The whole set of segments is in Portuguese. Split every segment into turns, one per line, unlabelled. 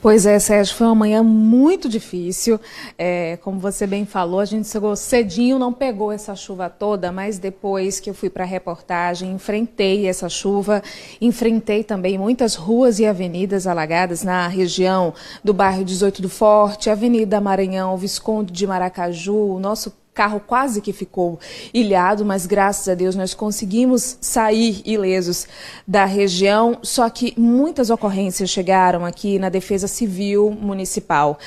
Pois é, Sérgio, foi uma manhã muito difícil. Como você bem falou, a gente chegou cedinho, não pegou essa chuva toda, mas depois que eu fui para a reportagem, enfrentei essa chuva, enfrentei também muitas ruas e avenidas alagadas na região do bairro 18 do Forte, Avenida Maranhão, Visconde de Maracaju, o nosso carro quase que ficou ilhado, mas graças a Deus nós conseguimos sair ilesos da região, só que muitas ocorrências chegaram aqui na Defesa Civil Municipal.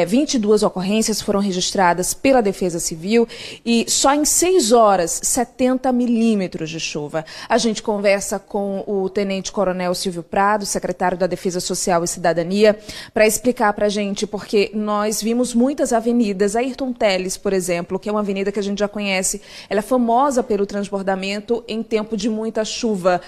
22 ocorrências foram registradas pela Defesa Civil e só em 6 horas, 70 milímetros de chuva. A gente conversa com o Tenente Coronel Silvio Prado, secretário da Defesa Social e Cidadania, para explicar para a gente, porque nós vimos muitas avenidas, Ayrton Teles, por exemplo, que é uma avenida que a gente já conhece, ela é famosa pelo transbordamento em tempo de muita chuva.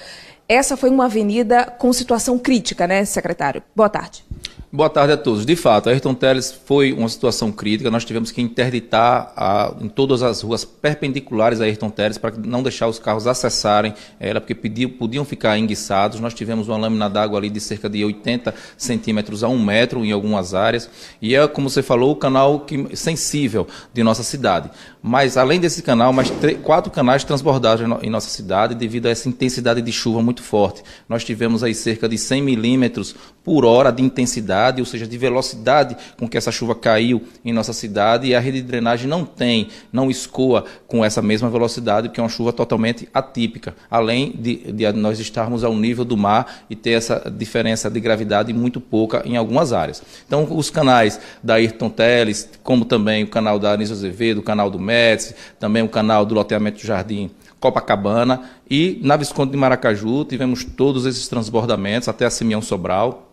Essa foi uma avenida com situação crítica, né, secretário? Boa tarde.
Boa tarde a todos. De fato, a Ayrton Teles foi uma situação crítica. Nós tivemos que interditar em todas as ruas perpendiculares a Ayrton Teles para não deixar os carros acessarem ela, porque podiam ficar enguiçados. Nós tivemos uma lâmina d'água ali de cerca de 80 centímetros a 1 metro em algumas áreas. E é, como você falou, o canal sensível de nossa cidade. Mas, além desse canal, mais 4 canais transbordaram em nossa cidade devido a essa intensidade de chuva muito forte. Nós tivemos aí cerca de 100 milímetros por hora de intensidade, ou seja, de velocidade com que essa chuva caiu em nossa cidade, e a rede de drenagem não escoa com essa mesma velocidade, porque é uma chuva totalmente atípica, além de nós estarmos ao nível do mar e ter essa diferença de gravidade muito pouca em algumas áreas. Então, os canais da Ayrton Teles, como também o canal da Anísio Azevedo, o canal do Médici, também o canal do loteamento do Jardim Copacabana, e na Visconde de Maracaju tivemos todos esses transbordamentos até a Simeão Sobral,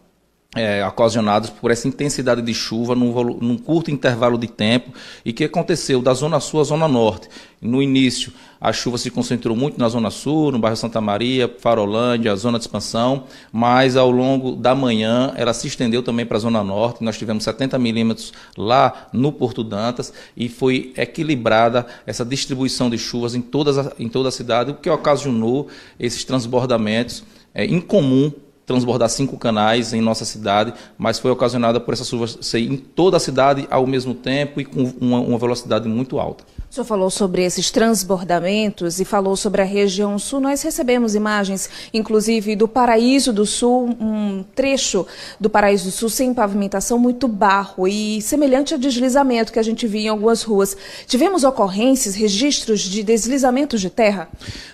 ocasionados por essa intensidade de chuva num curto intervalo de tempo, e que aconteceu da Zona Sul à Zona Norte. No início, a chuva se concentrou muito na Zona Sul, no bairro Santa Maria, Farolândia, Zona de Expansão, mas ao longo da manhã ela se estendeu também para a Zona Norte. Nós tivemos 70 milímetros lá no Porto Dantas, e foi equilibrada essa distribuição de chuvas em toda a cidade, o que ocasionou esses transbordamentos incomum. Transbordar 5 canais em nossa cidade, mas foi ocasionada por essa chuva ser em toda a cidade ao mesmo tempo e com uma velocidade muito alta.
O senhor falou sobre esses transbordamentos e falou sobre a região sul. Nós recebemos imagens, inclusive, do Paraíso do Sul, um trecho do Paraíso do Sul sem pavimentação, muito barro e semelhante a deslizamento que a gente via em algumas ruas. Tivemos ocorrências, registros de deslizamentos de terra?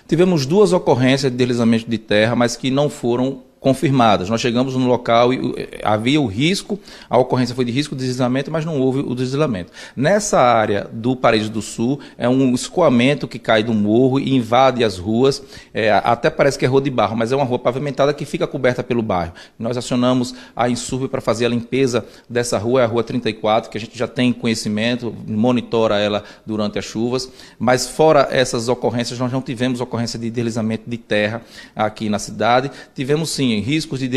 Tivemos 2 ocorrências de deslizamento de terra, mas que não foram confirmadas. Nós chegamos no local e havia o risco, a ocorrência foi de risco de deslizamento, mas não houve o deslizamento. Nessa área do Paraíso do Sul, é um escoamento que cai do morro e invade as ruas, até parece que é rua de barro, mas é uma rua pavimentada que fica coberta pelo bairro. Nós acionamos a Insurb para fazer a limpeza dessa rua, é a Rua 34, que a gente já tem conhecimento, monitora ela durante as chuvas, mas fora essas ocorrências, nós não tivemos ocorrência de deslizamento de terra aqui na cidade. Tivemos sim riscos de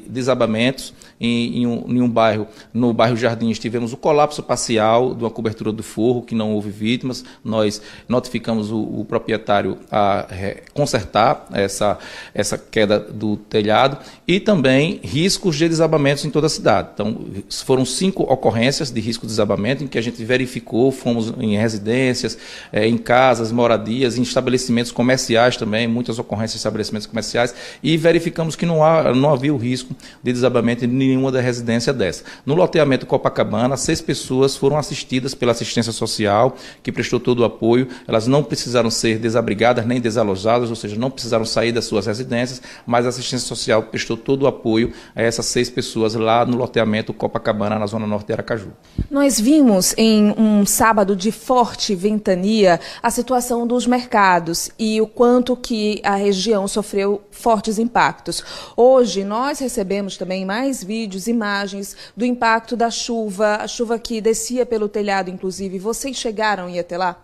desabamentos em um bairro. No bairro Jardins tivemos o colapso parcial de uma cobertura do forro, que não houve vítimas. Nós notificamos o proprietário a consertar essa queda do telhado, e também riscos de desabamentos em toda a cidade. Então, foram 5 ocorrências de risco de desabamento em que a gente verificou, fomos em residências, em casas, moradias, em estabelecimentos comerciais também, muitas ocorrências em estabelecimentos comerciais, e verificamos que não havia o risco de desabamento em nenhuma da residência dessa. No loteamento Copacabana, 6 pessoas foram assistidas pela assistência social, que prestou todo o apoio. Elas não precisaram ser desabrigadas nem desalojadas, ou seja, não precisaram sair das suas residências, mas a assistência social prestou todo o apoio a essas 6 pessoas lá no loteamento Copacabana, na Zona Norte de Aracaju.
Nós vimos em um sábado de forte ventania a situação dos mercados e o quanto que a região sofreu fortes impactos. Hoje nós recebemos também mais vídeos, imagens do impacto da chuva, a chuva que descia pelo telhado, inclusive. Vocês chegaram a ir até lá?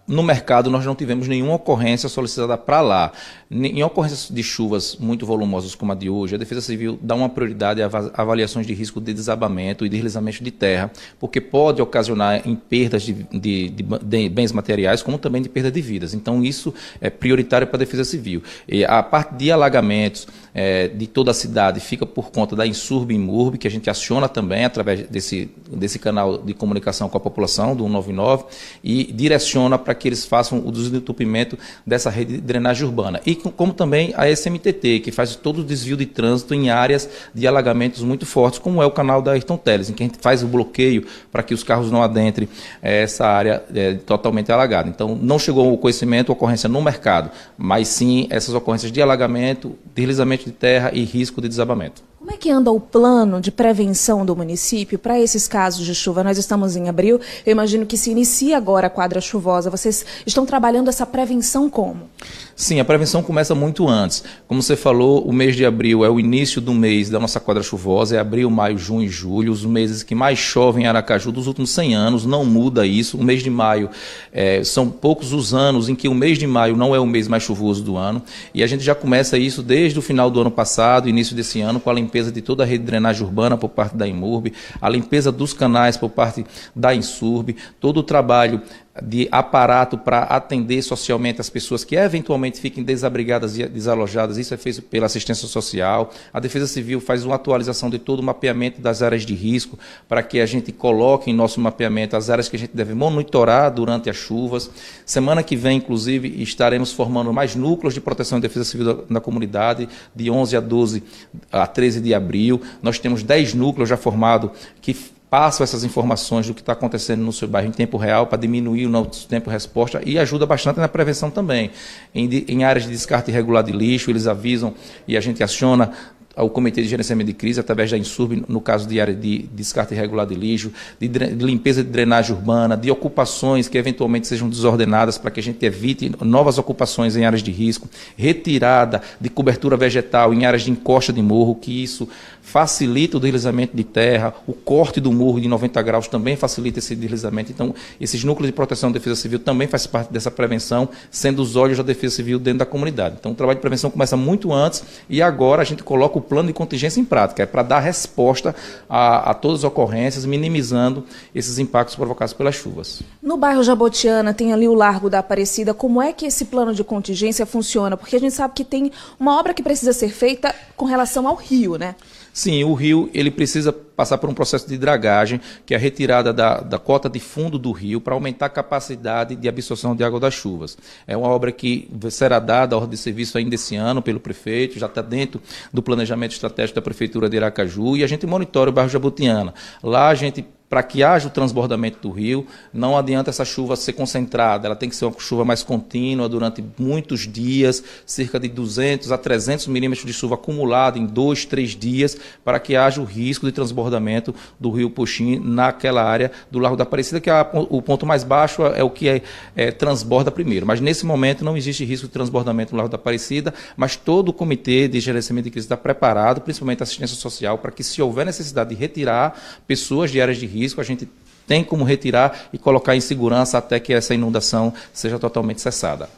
No mercado, nós não tivemos nenhuma ocorrência solicitada para lá. Em ocorrências de chuvas muito volumosas como a de hoje, a Defesa Civil dá uma prioridade a avaliações de risco de desabamento e de deslizamento de terra, porque pode ocasionar em perdas de bens materiais, como também de perda de vidas. Então, isso é prioritário para a Defesa Civil. E a parte de alagamentos, de toda a cidade fica por conta da Insurb e Imurb, que a gente aciona também através desse canal de comunicação com a população, do 199, e direciona para que eles façam o desentupimento dessa rede de drenagem urbana. E como também a SMTT, que faz todo o desvio de trânsito em áreas de alagamentos muito fortes, como é o canal da Ayrton Teles, em que a gente faz o bloqueio para que os carros não adentrem essa área totalmente alagada. Então, não chegou ao conhecimento ocorrência no mercado, mas sim essas ocorrências de alagamento, deslizamento de terra e risco de desabamento.
Como é que anda o plano de prevenção do município para esses casos de chuva? Nós estamos em abril, eu imagino que se inicia agora a quadra chuvosa. Vocês estão trabalhando essa prevenção como?
Sim, a prevenção começa muito antes. Como você falou, o mês de abril é o início do mês da nossa quadra chuvosa, é abril, maio, junho e julho, os meses que mais chovem em Aracaju dos últimos 100 anos, não muda isso. O mês de maio, são poucos os anos em que o mês de maio não é o mês mais chuvoso do ano, e a gente já começa isso desde o final do ano passado, início desse ano, com a limpeza de toda a rede de drenagem urbana por parte da Imurb, a limpeza dos canais por parte da Insurb, todo o trabalho de aparato para atender socialmente as pessoas que eventualmente fiquem desabrigadas e desalojadas. Isso é feito pela assistência social. A Defesa Civil faz uma atualização de todo o mapeamento das áreas de risco para que a gente coloque em nosso mapeamento as áreas que a gente deve monitorar durante as chuvas. Semana que vem, inclusive, estaremos formando mais núcleos de proteção e defesa civil na comunidade, de 11 a 12 a 13 de abril. Nós temos 10 núcleos já formados que passam essas informações do que está acontecendo no seu bairro em tempo real para diminuir o nosso tempo de resposta e ajuda bastante na prevenção também. Em áreas de descarte irregular de lixo, eles avisam e a gente aciona o Comitê de Gerenciamento de Crise, através da Insurb, no caso de área de descarte irregular de lixo, de limpeza de drenagem urbana, de ocupações que eventualmente sejam desordenadas para que a gente evite novas ocupações em áreas de risco, retirada de cobertura vegetal em áreas de encosta de morro, que isso facilita o deslizamento de terra, o corte do morro de 90 graus também facilita esse deslizamento. Então, esses núcleos de proteção da Defesa Civil também fazem parte dessa prevenção, sendo os olhos da Defesa Civil dentro da comunidade. Então, o trabalho de prevenção começa muito antes e agora a gente coloca o plano de contingência em prática, é para dar resposta a todas as ocorrências, minimizando esses impactos provocados pelas chuvas.
No bairro Jabotiana, tem ali o Largo da Aparecida, como é que esse plano de contingência funciona? Porque a gente sabe que tem uma obra que precisa ser feita com relação ao rio, né?
Sim, o rio ele precisa passar por um processo de dragagem, que é a retirada da cota de fundo do rio para aumentar a capacidade de absorção de água das chuvas. É uma obra que será dada a ordem de serviço ainda esse ano pelo prefeito, já está dentro do planejamento estratégico da Prefeitura de Aracaju, e a gente monitora o bairro Jabotiana. Lá a gente, para que haja o transbordamento do rio, não adianta essa chuva ser concentrada, ela tem que ser uma chuva mais contínua durante muitos dias, cerca de 200 a 300 milímetros de chuva acumulada em 2, 3 dias, para que haja o risco de transbordamento do rio Poxim naquela área do Largo da Aparecida, que o ponto mais baixo é o que transborda primeiro. Mas nesse momento não existe risco de transbordamento no Largo da Aparecida, mas todo o Comitê de Gerenciamento de Crise está preparado, principalmente a assistência social, para que, se houver necessidade de retirar pessoas de áreas de risco, a gente tem como retirar e colocar em segurança até que essa inundação seja totalmente cessada.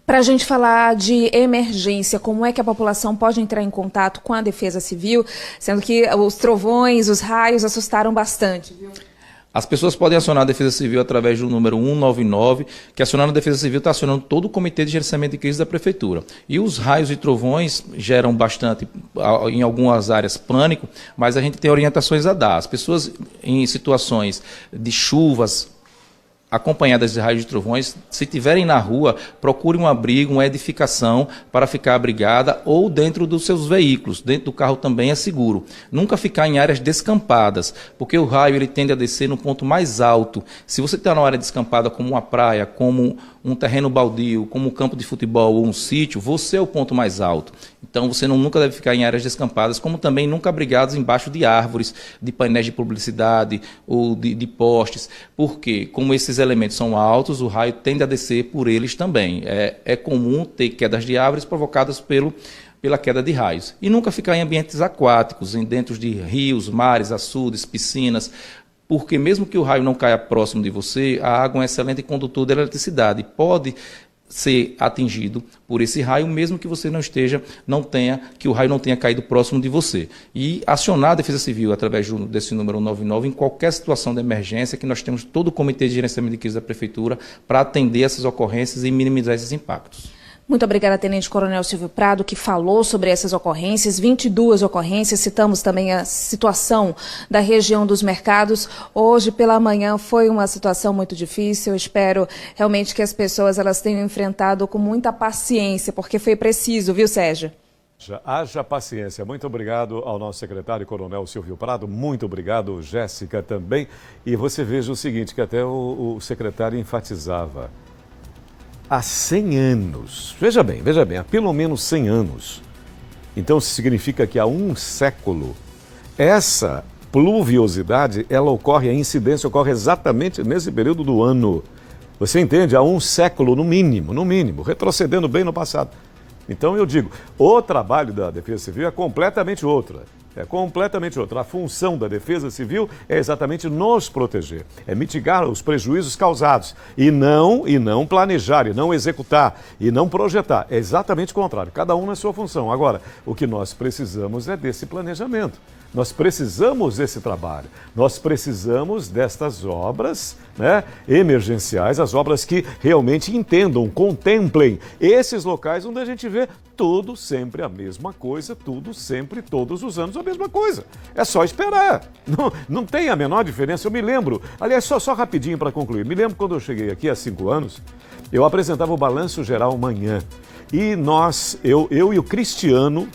Para a gente falar de emergência, como é que a população pode entrar em contato com a Defesa Civil, sendo que os trovões, os raios assustaram bastante, viu?
As pessoas podem acionar a Defesa Civil através do número 199, que acionando a Defesa Civil está acionando todo o Comitê de Gerenciamento de Crise da Prefeitura. E os raios e trovões geram bastante, em algumas áreas, pânico, mas a gente tem orientações a dar. As pessoas em situações de chuvas acompanhadas de raios e trovões, se estiverem na rua, procure um abrigo, uma edificação para ficar abrigada ou dentro dos seus veículos. Dentro do carro também é seguro. Nunca ficar em áreas descampadas, porque o raio ele tende a descer no ponto mais alto. Se você está numa área descampada, como uma praia, como um terreno baldio, como um campo de futebol ou um sítio, você é o ponto mais alto. Então você nunca deve ficar em áreas descampadas, como também nunca abrigados embaixo de árvores, de painéis de publicidade ou de postes, porque como esses elementos são altos, o raio tende a descer por eles também. É comum ter quedas de árvores provocadas pela queda de raios. E nunca ficar em ambientes aquáticos, dentro de rios, mares, açudes, piscinas, porque mesmo que o raio não caia próximo de você, a água é um excelente condutor de eletricidade. Pode ser atingido por esse raio, mesmo que você que o raio não tenha caído próximo de você. E acionar a Defesa Civil através desse número 199 em qualquer situação de emergência, que nós temos todo o Comitê de Gerenciamento de Crise da Prefeitura para atender essas ocorrências e minimizar esses impactos.
Muito obrigada, Tenente Coronel Silvio Prado, que falou sobre essas ocorrências, 22 ocorrências. Citamos também a situação da região dos mercados. Hoje pela manhã foi uma situação muito difícil. Eu espero realmente que as pessoas elas tenham enfrentado com muita paciência, porque foi preciso, viu, Sérgio?
Haja paciência. Muito obrigado ao nosso secretário Coronel Silvio Prado. Muito obrigado, Jéssica, também. E você veja o seguinte, que até o secretário enfatizava. Há 100 anos, veja bem, há pelo menos 100 anos. Então significa que há um século, essa pluviosidade, ela ocorre, a incidência ocorre exatamente nesse período do ano. Você entende? Há um século, no mínimo, retrocedendo bem no passado. Então eu digo, o trabalho da Defesa Civil é completamente outro. A função da Defesa Civil é exatamente nos proteger, é mitigar os prejuízos causados e não planejar, e não executar, e não projetar. É exatamente o contrário, cada um na sua função. Agora, o que nós precisamos é desse planejamento. Nós precisamos desse trabalho, nós precisamos destas obras, né, emergenciais, as obras que realmente entendam, contemplem esses locais onde a gente vê tudo sempre a mesma coisa, tudo sempre, todos os anos a mesma coisa. É só esperar, não tem a menor diferença. Eu me lembro, aliás, só rapidinho para concluir, me lembro quando eu cheguei aqui há 5 anos, eu apresentava o Balanço Geral Manhã e eu e o Cristiano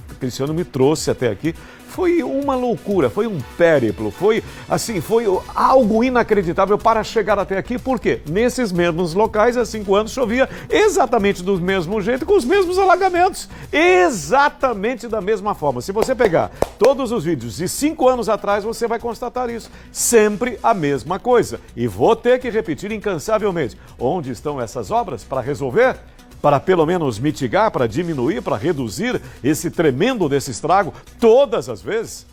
me trouxe até aqui. Foi uma loucura, foi um périplo, foi algo inacreditável para chegar até aqui, porque nesses mesmos locais, há 5 anos, chovia exatamente do mesmo jeito, com os mesmos alagamentos, exatamente da mesma forma. Se você pegar todos os vídeos de 5 anos atrás, você vai constatar isso, sempre a mesma coisa. E vou ter que repetir incansavelmente, onde estão essas obras para resolver? Para pelo menos mitigar, para diminuir, para reduzir esse tremendo desse estrago todas as vezes?